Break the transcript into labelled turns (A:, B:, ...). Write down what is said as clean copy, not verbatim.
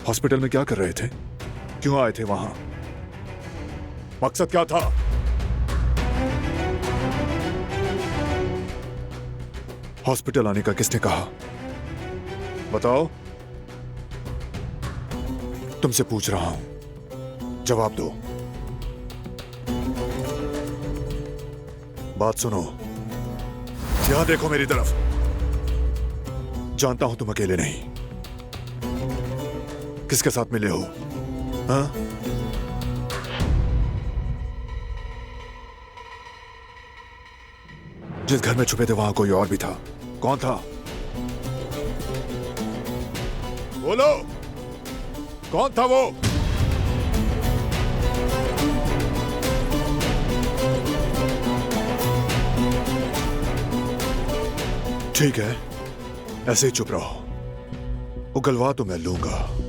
A: Hospital में क्या कर रहे थे? क्यों आए थे वहां? मकसद क्या था? हॉस्पिटल आने का किसने कहा? बताओ। तुमसे पूछ रहा हूं, जवाब दो। बात सुनो, यहां देखो मेरी तरफ। जानता हूं तुम अकेले नहीं। किसके साथ मिले हो? हाँ? जिस घर में छुपे थे वहां कोई और भी था। कौन था? बोलो, कौन था वो? ठीक है, ऐसे ही चुप रहो। उगलवा तो मैं लूंगा।